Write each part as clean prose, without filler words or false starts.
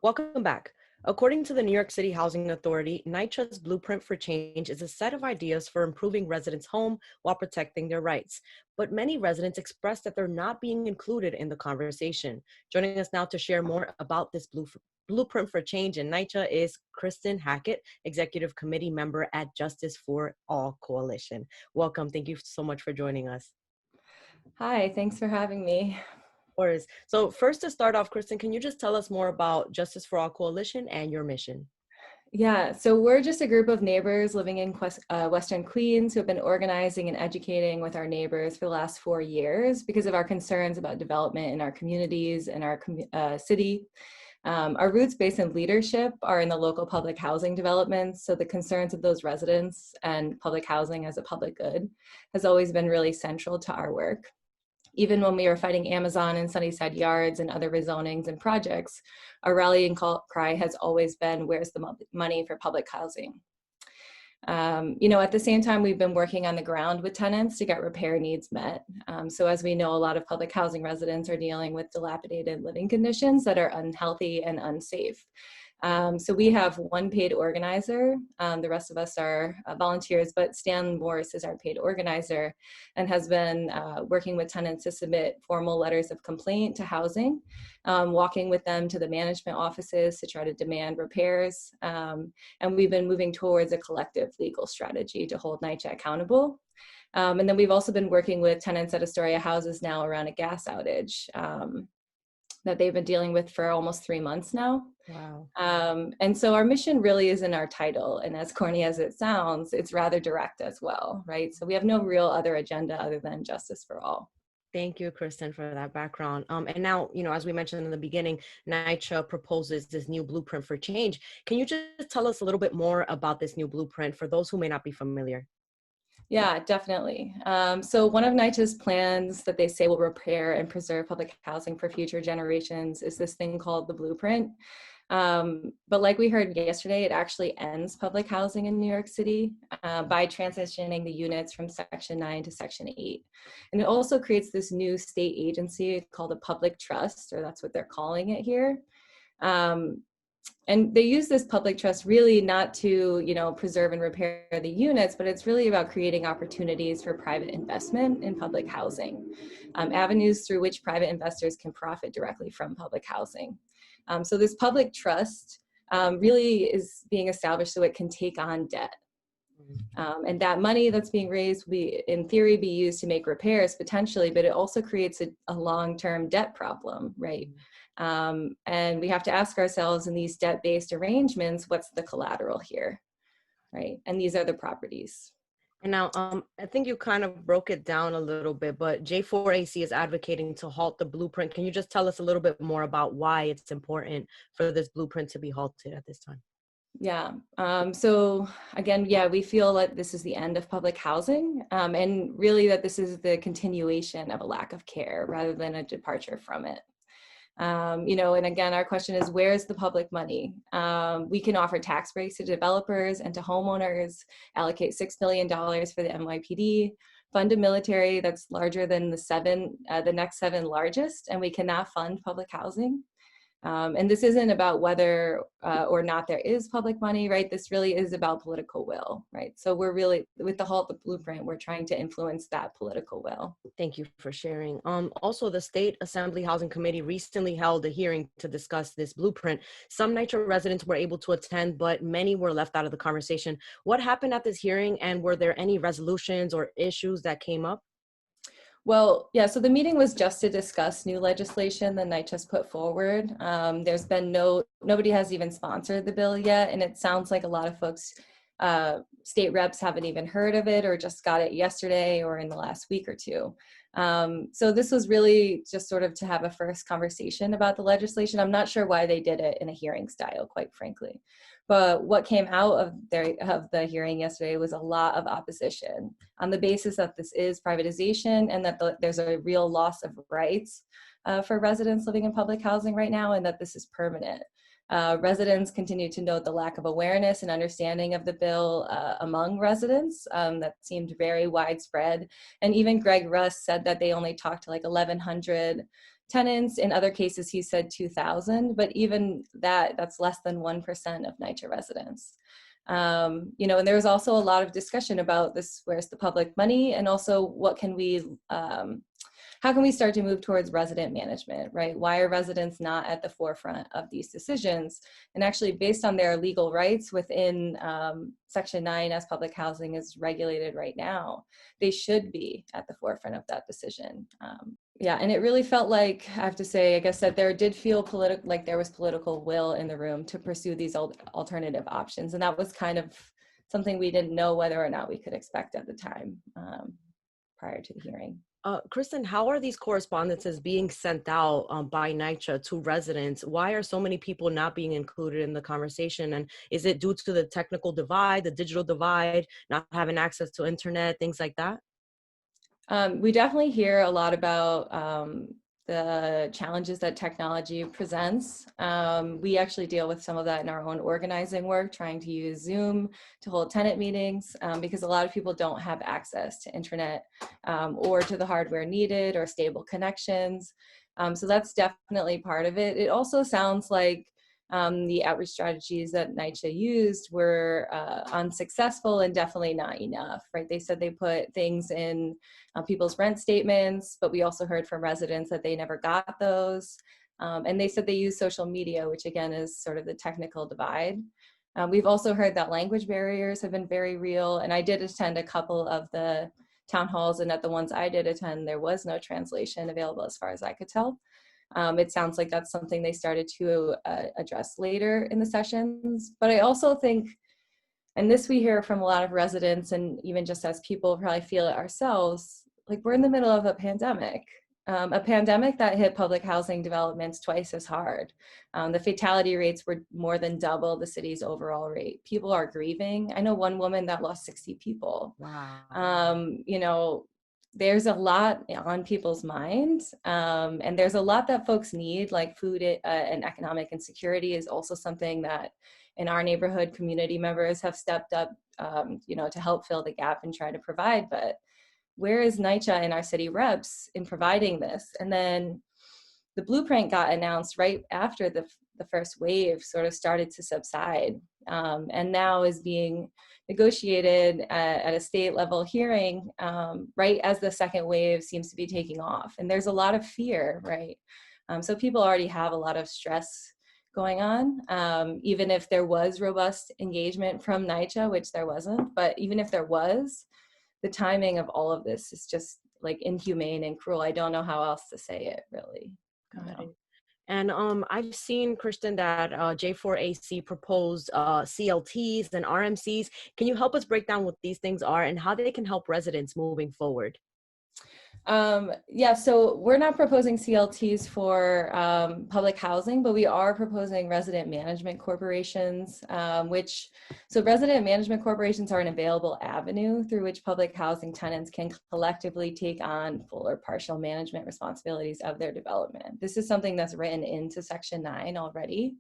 Welcome back. According to the New York City Housing Authority, NYCHA's Blueprint for Change is a set of ideas for improving residents' home while protecting their rights. But many residents express that they're not being included in the conversation. Joining us now to share more about this Blueprint for Change in NYCHA is Kristen Hackett, Executive Committee Member at Justice for All Coalition. Welcome. Thank you so much for joining us. Hi, thanks for having me. So first to start off, Kristen, can you just tell us more about Justice for All Coalition and your mission? Yeah, so we're just a group of neighbors living in Western Queens who have been organizing and educating with our neighbors for the last 4 years because of our concerns about development in our communities and our city. Our roots-based in leadership are in the local public housing developments, so the concerns of those residents and public housing as a public good has always been really central to our work. Even when we were fighting Amazon and Sunnyside Yards and other rezonings and projects, our rallying cry has always been, where's the money for public housing? At the same time, we've been working on the ground with tenants to get repair needs met. So as we know, a lot of public housing residents are dealing with dilapidated living conditions that are unhealthy and unsafe. So we have one paid organizer. The rest of us are volunteers, but Stan Morris is our paid organizer and has been working with tenants to submit formal letters of complaint to housing, walking with them to the management offices to try to demand repairs. And we've been moving towards a collective legal strategy to hold NYCHA accountable. And then we've also been working with tenants at Astoria houses now around a gas outage that they've been dealing with for almost 3 months now. Wow. And so our mission really is in our title. And as corny as it sounds, it's rather direct as well, right? So we have no real other agenda other than justice for all. Thank you, Kristen, for that background. And now, as we mentioned in the beginning, NYCHA proposes this new blueprint for change. Can you just tell us a little bit more about this new blueprint for those who may not be familiar? Yeah, definitely. So one of NYCHA's plans that they say will repair and preserve public housing for future generations is this thing called the Blueprint. But like we heard yesterday, it actually ends public housing in New York City by transitioning the units from Section 9 to Section 8. And it also creates this new state agency called a public trust, or that's what they're calling it here. And they use this public trust really not to, preserve and repair the units, but it's really about creating opportunities for private investment in public housing, avenues through which private investors can profit directly from public housing. So this public trust really is being established so it can take on debt. And that money that's being raised will be, in theory, be used to make repairs potentially, but it also creates a long-term debt problem, right? And we have to ask ourselves in these debt-based arrangements, what's the collateral here, right? And these are the properties. And now, I think you kind of broke it down a little bit, but J4AC is advocating to halt the blueprint. Can you just tell us a little bit more about why it's important for this blueprint to be halted at this time? Yeah. So again, we feel that this is the end of public housing, and really that this is the continuation of a lack of care rather than a departure from it. And again, our question is, where's the public money? We can offer tax breaks to developers and to homeowners, allocate $6 million for the NYPD, fund a military that's larger than the next 7 largest, and we cannot fund public housing. And this isn't about whether or not there is public money, right? This really is about political will, right? So we're really, with the Halt the Blueprint, we're trying to influence that political will. Thank you for sharing. Also, the State Assembly Housing Committee recently held a hearing to discuss this blueprint. Some NYCHA residents were able to attend, but many were left out of the conversation. What happened at this hearing, and were there any resolutions or issues that came up? Well, yeah, so the meeting was just to discuss new legislation that NYCHA's put forward. There's been nobody has even sponsored the bill yet, and it sounds like a lot of folks, state reps haven't even heard of it or just got it yesterday or in the last week or two. So this was really just sort of to have a first conversation about the legislation. I'm not sure why they did it in a hearing style, quite frankly. But what came out of the hearing yesterday was a lot of opposition on the basis that this is privatization and that there's a real loss of rights for residents living in public housing right now, and that this is permanent. Residents continue to note the lack of awareness and understanding of the bill among residents that seemed very widespread. And even Greg Russ said that they only talked to like 1,100 tenants. In other cases, he said 2,000, but even that's less than 1% of NYCHA residents. You know, and there was also a lot of discussion about this, where's the public money, and also what can we, how can we start to move towards resident management, right? Why are residents not at the forefront of these decisions? And actually, based on their legal rights within Section 9, as public housing is regulated right now, they should be at the forefront of that decision. Yeah, and it really felt like, I have to say, I guess that there did feel like there was political will in the room to pursue these alternative options. And that was kind of something we didn't know whether or not we could expect at the time prior to the hearing. Kristen, how are these correspondences being sent out by NYCHA to residents? Why are so many people not being included in the conversation? And is it due to the technical divide, the digital divide, not having access to internet, things like that? We definitely hear a lot about the challenges that technology presents. We actually deal with some of that in our own organizing work, trying to use Zoom to hold tenant meetings, because a lot of people don't have access to internet or to the hardware needed or stable connections. So that's definitely part of it. It also sounds like the outreach strategies that NYCHA used were unsuccessful and definitely not enough, right? They said they put things in people's rent statements, but we also heard from residents that they never got those. And they said they use social media, which again is sort of the technical divide. We've also heard that language barriers have been very real. And I did attend a couple of the town halls, and at the ones I did attend, there was no translation available as far as I could tell. It sounds like that's something they started to address later in the sessions. But I also think, and this we hear from a lot of residents, and even just as people probably feel it ourselves, like we're in the middle of a pandemic that hit public housing developments twice as hard. The fatality rates were more than double the city's overall rate. People are grieving. I know one woman that lost 60 people. Wow. You know, there's a lot on people's minds, and there's a lot that folks need, like food and economic insecurity is also something that in our neighborhood community members have stepped up, you know, to help fill the gap and try to provide. But where is NYCHA and our city reps in providing this? And then the blueprint got announced right after the first wave sort of started to subside, and now is being negotiated at a state level hearing right as the second wave seems to be taking off. And there's a lot of fear, right? So people already have a lot of stress going on, even if there was robust engagement from NYCHA, which there wasn't, but even if there was, the timing of all of this is just like inhumane and cruel. I don't know how else to say it, really. Got it. And I've seen, Kristen, that J4AC proposed CLTs and RMCs. Can you help us break down what these things are and how they can help residents moving forward? Yeah, so we're not proposing CLTs for public housing, but we are proposing resident management corporations, so resident management corporations are an available avenue through which public housing tenants can collectively take on full or partial management responsibilities of their development. This is something that's written into Section 9 already.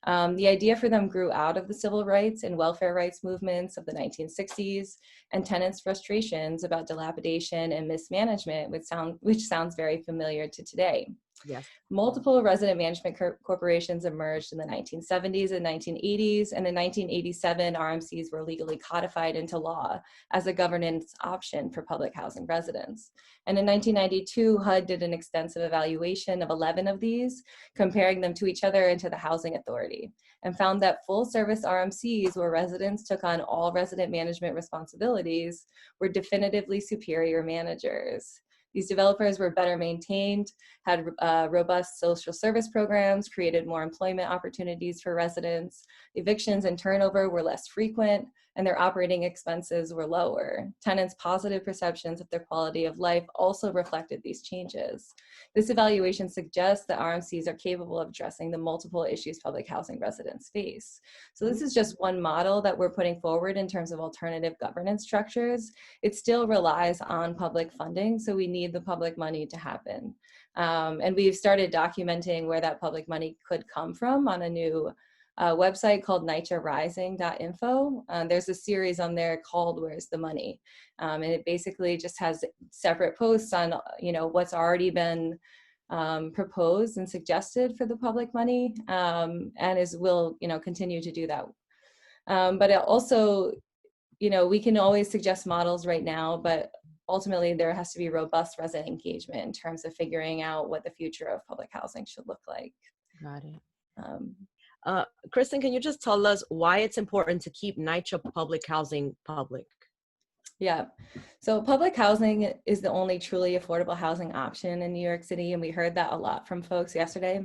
The idea for them grew out of the civil rights and welfare rights movements of the 1960s and tenants' frustrations about dilapidation and mismanagement, which sounds very familiar to today. Yes. Multiple resident management corporations emerged in the 1970s and 1980s, and in 1987, RMCs were legally codified into law as a governance option for public housing residents. And in 1992, HUD did an extensive evaluation of 11 of these, comparing them to each other and to the Housing Authority, and found that full-service RMCs, where residents took on all resident management responsibilities, were definitively superior managers. These developers were better maintained, had robust social service programs, created more employment opportunities for residents. Evictions and turnover were less frequent, and their operating expenses were lower. Tenants' positive perceptions of their quality of life also reflected these changes. This evaluation suggests that RMCs are capable of addressing the multiple issues public housing residents face. So this is just one model that we're putting forward in terms of alternative governance structures. It still relies on public funding, so we need the public money to happen. And we've started documenting where that public money could come from on a new website called NYCHARising.info. There's a series on there called Where's the Money? And it basically just has separate posts on, you know, what's already been proposed and suggested for the public money, and will continue to do that. But it also, we can always suggest models right now, but ultimately there has to be robust resident engagement in terms of figuring out what the future of public housing should look like. Got it. Um, Kristen, can you just tell us why it's important to keep NYCHA public housing public? Yeah, so public housing is the only truly affordable housing option in New York City, and we heard that a lot from folks yesterday.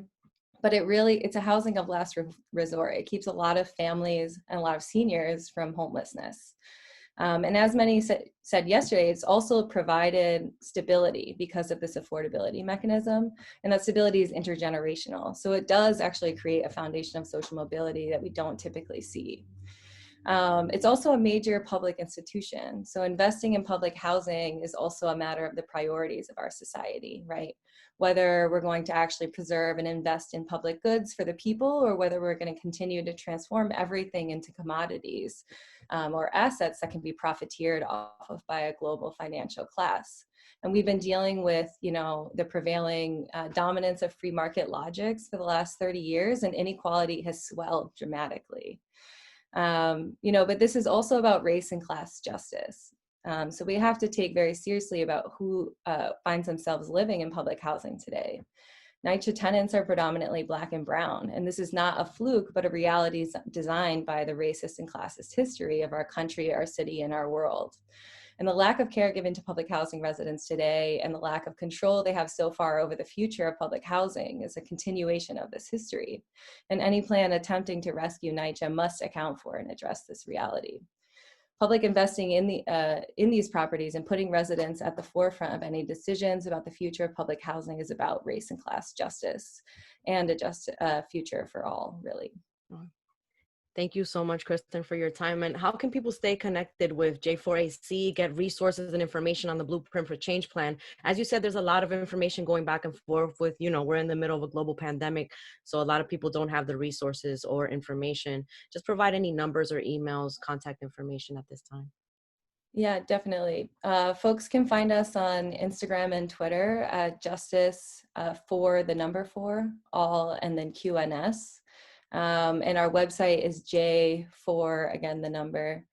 But it's a housing of last resort. It keeps a lot of families and a lot of seniors from homelessness. And as many said yesterday, it's also provided stability because of this affordability mechanism, and that stability is intergenerational. So it does actually create a foundation of social mobility that we don't typically see. It's also a major public institution. So investing in public housing is also a matter of the priorities of our society, right? Whether we're going to actually preserve and invest in public goods for the people, or whether we're going to continue to transform everything into commodities or assets that can be profiteered off of by a global financial class. And we've been dealing with, the prevailing dominance of free market logics for the last 30 years, and inequality has swelled dramatically. But this is also about race and class justice. So we have to take very seriously about who finds themselves living in public housing today. NYCHA tenants are predominantly Black and brown, and this is not a fluke, but a reality designed by the racist and classist history of our country, our city, and our world. And the lack of care given to public housing residents today, and the lack of control they have so far over the future of public housing, is a continuation of this history. And any plan attempting to rescue NYCHA must account for and address this reality. Public investing in these properties and putting residents at the forefront of any decisions about the future of public housing is about race and class justice and a just future for all, really. Thank you so much, Kristen, for your time. And how can people stay connected with J4AC, get resources and information on the Blueprint for Change plan? As you said, there's a lot of information going back and forth with, we're in the middle of a global pandemic, so a lot of people don't have the resources or information. Just provide any numbers or emails, contact information at this time. Yeah, definitely. Folks can find us on Instagram and Twitter at justice for the number 4, all, and then QNS. And our website is J4, again, the number,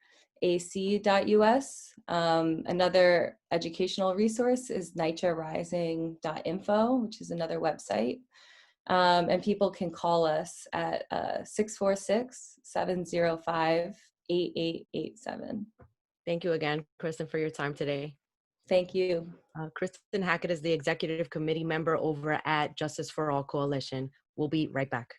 ac.us. Another educational resource is NYCHArising.info, which is another website. And people can call us at 646-705-8887. Thank you again, Kristen, for your time today. Thank you. Kristen Hackett is the Executive Committee Member over at Justice for All Coalition. We'll be right back.